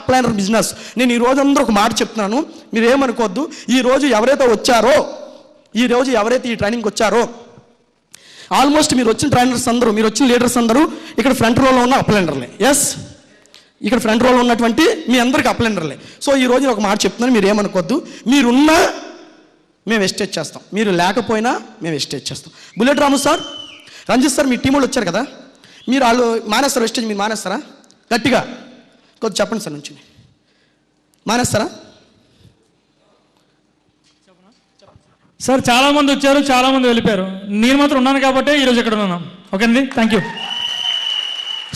అప్లైనర్ business. నేను ఈ రోజు అందరూ ఒక మాట చెప్తున్నాను, మీరు ఏమనుకోవద్దు. ఈరోజు ఎవరైతే వచ్చారో, ఈరోజు ఎవరైతే ఈ ట్రైనింగ్కి వచ్చారో, ఆల్మోస్ట్ మీరు వచ్చిన ట్రైనర్స్ అందరూ, మీరు వచ్చిన లీడర్స్ అందరూ ఇక్కడ ఫ్రంట్ రోలో ఉన్న అప్లైనర్లే. ఎస్, ఇక్కడ ఫ్రంట్ రోలో ఉన్నటువంటి మీ అందరికీ అప్లైనర్లే. సో ఈ రోజు ఒక మాట చెప్తున్నాను, మీరు ఏమనుకోవద్దు. మీరున్నా మేము ఎస్టేజ్ చేస్తాం, మీరు లేకపోయినా మేము ఎస్టేజ్ చేస్తాం. బుల్లెట్ రాము సార్, రంజిత్ సార్, మీ టీం వాళ్ళు వచ్చారు కదా, మీరు వాళ్ళు మానేస్తారు వెస్టేజ్, మీరు మానేస్తారా? గట్టిగా కొద్దిగా చెప్పండి సార్. నుంచి మానేస్తారా సార్? చాలామంది వచ్చారు, చాలామంది వెళ్ళిపోయారు, నేను మాత్రం ఉన్నాను కాబట్టి ఈరోజు ఇక్కడ ఉన్నాను. ఓకే అండి, థ్యాంక్ యూ.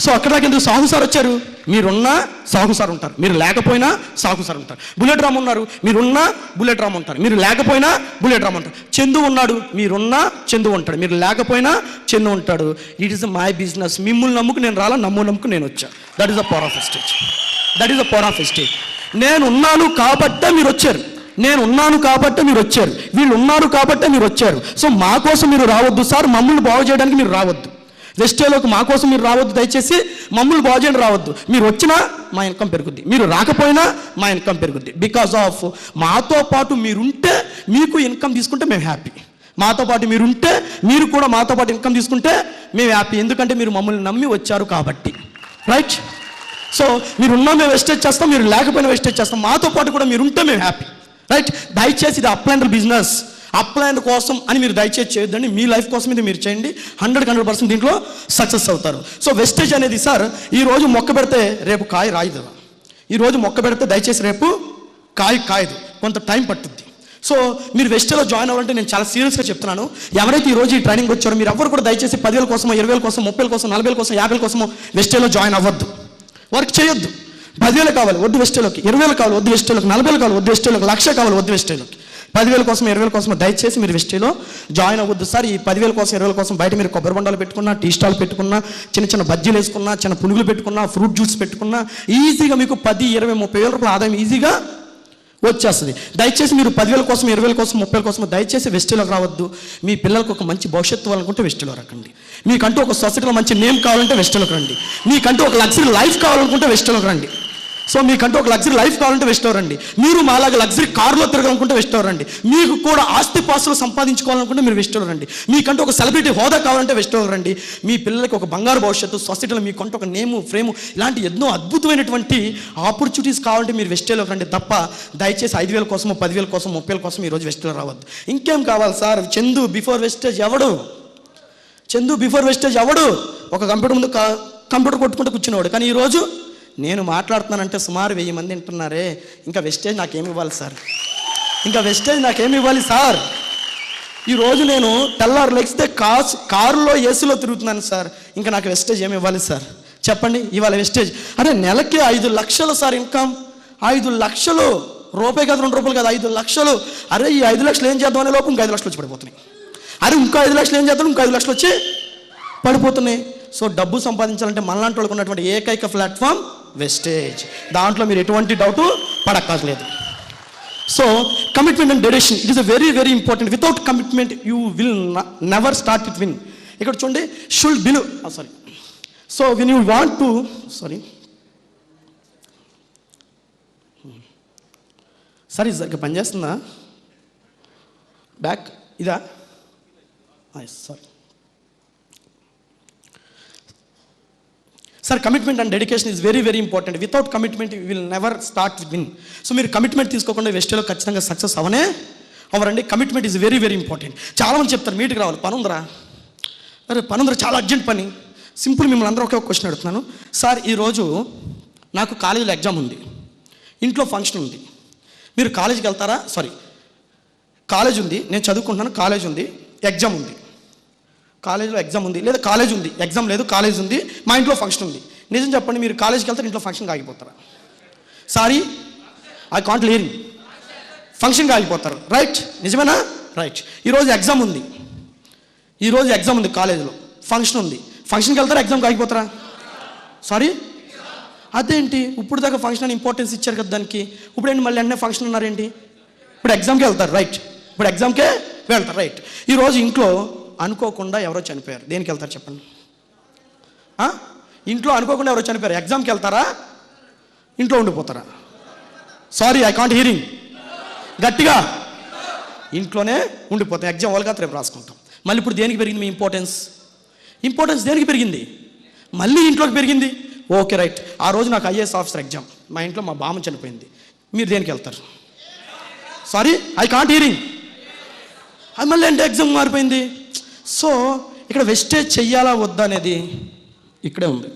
సో అక్కడ దాకా ఎందుకు? సాహు సార్ వచ్చారు, మీరున్నా సాహు సార్ ఉంటారు, మీరు లేకపోయినా సాహు సార్ ఉంటారు. బుల్లెట్ రామ్ ఉన్నారు, మీరున్నా బుల్లెట్ రామ్ ఉంటారు, మీరు లేకపోయినా బుల్లెట్ రామ్ ఉంటారు. చందు ఉన్నాడు, మీరున్నా చందు ఉంటాడు, మీరు లేకపోయినా చందు ఉంటాడు. It is my business. మిమ్మల్ని నమ్ముకు నేను రాలా, నమ్ముకు నేను వచ్చా. That is the power of Vestige. That is the power of Vestige. నేను ఉన్నాను కాబట్టే మీరు వచ్చారు, నేను ఉన్నాను కాబట్టే మీరు వచ్చారు, వీళ్ళు ఉన్నారు కాబట్టే మీరు వచ్చారు. సో మా కోసం మీరు రావద్దు సార్, మమ్మల్ని బాగు చేయడానికి మీరు రావద్దు. వెస్టేలోకి మా కోసం మీరు రావద్దు, దయచేసి మమ్మల్ని బాగు చేయడం రావద్దు. మీరు వచ్చినా మా ఇన్కమ్ పెరుగుద్ది, మీరు రాకపోయినా మా ఇన్కమ్ పెరుగుద్ది. బికాజ్ ఆఫ్ మాతో పాటు మీరుంటే, మీకు ఇన్కమ్ తీసుకుంటే మేము హ్యాపీ. మాతో పాటు మీరుంటే, మీరు కూడా మాతో పాటు ఇన్కమ్ తీసుకుంటే మేము హ్యాపీ. ఎందుకంటే మీరు మమ్మల్ని నమ్మి వచ్చారు కాబట్టి. రైట్? సో మీరున్నా మేము వెస్టేజ్ చేస్తాం, మీరు లేకపోయినా వెస్టేజ్ చేస్తాం. మాతో పాటు కూడా మీరుంటే మేము హ్యాపీ. రైట్? దయచేసి ఇది అప్లైనర్ బిజినెస్, అప్లైనర్ కోసం అని మీరు దయచేసి చేయొద్దండి. మీ లైఫ్ కోసం ఇది మీరు చేయండి, 100% దీంట్లో సక్సెస్ అవుతారు. సో వెస్టేజ్ అనేది సార్, ఈరోజు మొక్క పెడితే రేపు కాయ రాయదు. ఈరోజు మొక్క పెడితే దయచేసి రేపు కాయదు, కొంత టైం పట్టుద్ది. సో మీరు వెస్టేజ్లో జాయిన్ అవ్వాలంటే నేను చాలా సీరియస్గా చెప్తున్నాను. ఎవరైతే ఈరోజు ఈ ట్రైనింగ్ వచ్చారో మీరు ఎవరు కూడా దయచేసి 10,000 కోసమో, 20,000 కోసం, 30,000 కోసం, 40,000 కోసం, 50,000 కోసమో వెస్టేజ్లో జాయిన్ అవ్వద్దు. వర్క్ చేయొద్దు. 10,000 కావాలి వద్దు వెస్టేజ్లోకి, 20,000 కావాలి వద్దు వెస్టేజ్లోకి, 40,000 కావాలి వద్దు వెస్టేజ్లోకి, 1,00,000 కావాలి వద్దు వెస్టేజ్లోకి. 10,000 కోసం, 20,000 కోసం దయచేసి మీరు వెస్టేజ్లో జాయిన్ అవ్వద్దు సార్. ఈ 10,000 కోసం, 20,000 కోసం బయట మీరు కొబ్బరి బండాలు పెట్టుకున్నా, టీ స్టాల్ పెట్టుకున్నా, చిన్న చిన్న బజ్జీలు వేసుకున్నా, చిన్న పునుగులు పెట్టుకున్నా, ఫ్రూట్ జ్యూస్ పెట్టుకున్నా, ఈజీగా మీకు 10, 20, 30,000 రూపాయల ఆదాయం ఈజీగా వచ్చేస్తుంది. దయచేసి మీరు 10,000 కోసం, 20,000 కోసం, 30,000 కోసం దయచేసి వెస్టేజ్లోకి రావద్దు. మీ పిల్లలకు ఒక మంచి భవిష్యత్తు ఇవ్వాలనుకుంటే వెస్టేజ్లో రండి. మీకంటూ ఒక సొసైటీలో మంచి నేమ్ కావాలంటే వెస్టేజ్లోకి రండి. మీకంటూ ఒక లగ్జరీ లైఫ్ కావాలనుకుంటే వెస్టేజ్లోకి రండి. సో మీకంటూ ఒక లగ్జరీ లైఫ్ కావాలంటే వెస్టేజ్లో రండి. మీరు మాలాగా లగ్జరీ కార్లో తిరగాలనుకుంటే వెస్టేజ్లో రండి. మీకు కూడా ఆస్తిపాస్తులు సంపాదించుకోవాలనుకుంటే మీరు వెస్టేజ్లో రండి. మీకంటూ ఒక సెలబ్రిటీ హోదా కావాలంటే వెస్టేజ్లో రండి. మీ పిల్లలకి ఒక బంగారు భవిష్యత్తు, సొసైటీలో మీకంటూ ఒక నేము, ఫ్రేము, ఇలాంటి ఎన్నో అద్భుతమైనటువంటి ఆపర్చునిటీస్ కావాలంటే మీరు వెస్టేజ్లోకి రండి తప్ప దయచేసి 5,000 కోసమో, 10,000 కోసం, 30,000 కోసం ఈరోజు వెస్టేజ్లో రావద్దు. ఇంకేం కావాలి సార్? చందు బిఫోర్ వెస్టేజ్ ఎవడు? చందు బిఫోర్ వెస్టేజ్ ఎవడు? ఒక కంప్యూటర్ ముందు కంప్యూటర్ కొట్టుకుంటూ కూర్చునేవాడు. కానీ ఈరోజు నేను మాట్లాడుతున్నానంటే సుమారు 1000 మంది వింటున్నారే. ఇంకా వెస్టేజ్ నాకేమి ఇవ్వాలి సార్? ఇంకా వెస్టేజ్ నాకేమి ఇవ్వాలి సార్? ఈరోజు నేను తెల్లారు లెగిస్తే కారులో ఏసీలో తిరుగుతున్నాను సార్. ఇంకా నాకు వెస్టేజ్ ఏమి ఇవ్వాలి సార్? చెప్పండి. ఇవాళ వెస్టేజ్ అరే నెలకి 5 లక్షలు సార్ ఇన్కమ్. 5 లక్షలు రూపాయి కాదు, 2 రూపాయలు కాదు, 5 లక్షలు. అరే ఈ 5 లక్షలు ఏం చేద్దాం అనే లోపు ఇంకో 5 లక్షలు వచ్చి పడిపోతున్నాయి. అరే ఇంకో 5 లక్షలు ఏం చేద్దాం, ఇంకో 5 లక్షలు వచ్చి పడిపోతున్నాయి. సో డబ్బు సంపాదించాలంటే మనలాంటి వాళ్ళకు ఉన్నటువంటి ఏకైక ప్లాట్ఫామ్ వెస్టేజ్. దాంట్లో మీరు ఎటువంటి డౌట్ పడక్కర్లేదు. So commitment and dedication, it is a very very important. Without commitment you will never start it win. ఇక్కడ చూడండి, should believe, sorry. So when you want to, sorry sir, ఇది సరిగ్గా పనిచేస్తుందా? Back ఇదా? Sorry sir. Commitment and dedication is very very important. Without commitment you will never start win. So మీరు commitment తీసుకోకుండా వెస్టేజ్లో ఖచ్చితంగా సక్సెస్ అవ్వరండి. Commitment is very very important. చాలామంది చెప్తారు మీటికి రావాలి, పని ఉందరా, అరే పని ఉందరా, చాలా అర్జెంట్ పని. సింపుల్, మిమ్మల్ని అందరూ ఒకే ఒక క్వశ్చన్ అడుగుతున్నాను సార్. ఈరోజు నాకు కాలేజీలో ఎగ్జామ్ ఉంది, ఇంట్లో ఫంక్షన్ ఉంది, మీరు కాలేజీకి వెళ్తారా? సారీ, కాలేజ్ ఉంది, నేను చదువుకుంటున్నాను, కాలేజ్ ఉంది, ఎగ్జామ్ ఉంది. కాలేజీలో ఎగ్జామ్ ఉంది, లేదా కాలేజ్ ఉంది, ఎగ్జామ్ లేదు, కాలేజ్ ఉంది, మా ఇంట్లో ఫంక్షన్ ఉంది. నిజం చెప్పండి, మీరు కాలేజీకి వెళ్తారు, ఇంట్లో ఫంక్షన్కి ఆగిపోతారా? Sorry, I can't hear. ఫంక్షన్కి ఆగిపోతారు. రైట్? నిజమేనా? రైట్. ఈరోజు ఎగ్జామ్ ఉంది, కాలేజీలో ఫంక్షన్ ఉంది, ఫంక్షన్కి వెళ్తారా, ఎగ్జామ్కి ఆగిపోతారా? సారీ, అదేంటి? ఇప్పుడు దాకా ఫంక్షన్ అని ఇంపార్టెన్స్ ఇచ్చారు కదా దానికి, ఇప్పుడు ఏంటి మళ్ళీ అన్నీ ఫంక్షన్ అన్నారేంటి? ఇప్పుడు ఎగ్జామ్కే వెళ్తారు. రైట్, ఇప్పుడు ఎగ్జామ్కే వెళ్తారు. రైట్. ఈరోజు ఇంట్లో అనుకోకుండా ఎవరో చనిపోయారు, దేనికి వెళ్తారు చెప్పండి? ఇంట్లో అనుకోకుండా ఎవరో చనిపోయారు, ఎగ్జామ్కి వెళ్తారా, ఇంట్లో ఉండిపోతారా? Sorry, I can't hearing. గట్టిగా ఇంట్లోనే ఉండిపోతాం. ఎగ్జామ్ వాళ్ళకి రేపు రాసుకుంటాం. మళ్ళీ ఇప్పుడు దేనికి పెరిగింది మీ ఇంపార్టెన్స్ దేనికి పెరిగింది? మళ్ళీ ఇంట్లోకి పెరిగింది. ఓకే రైట్, ఆ రోజు నాకు ఐఏఎస్ ఆఫీసర్ ఎగ్జామ్, మా ఇంట్లో మా బామ్మ చనిపోయింది, మీరు దేనికి వెళ్తారు? Sorry, I can't hearing. అది మళ్ళీ అంటే ఎగ్జామ్ మారిపోయింది. సో ఇక్కడ వెస్టేజ్ చెయ్యాలా వద్దా అనేది ఇక్కడే ఉంది.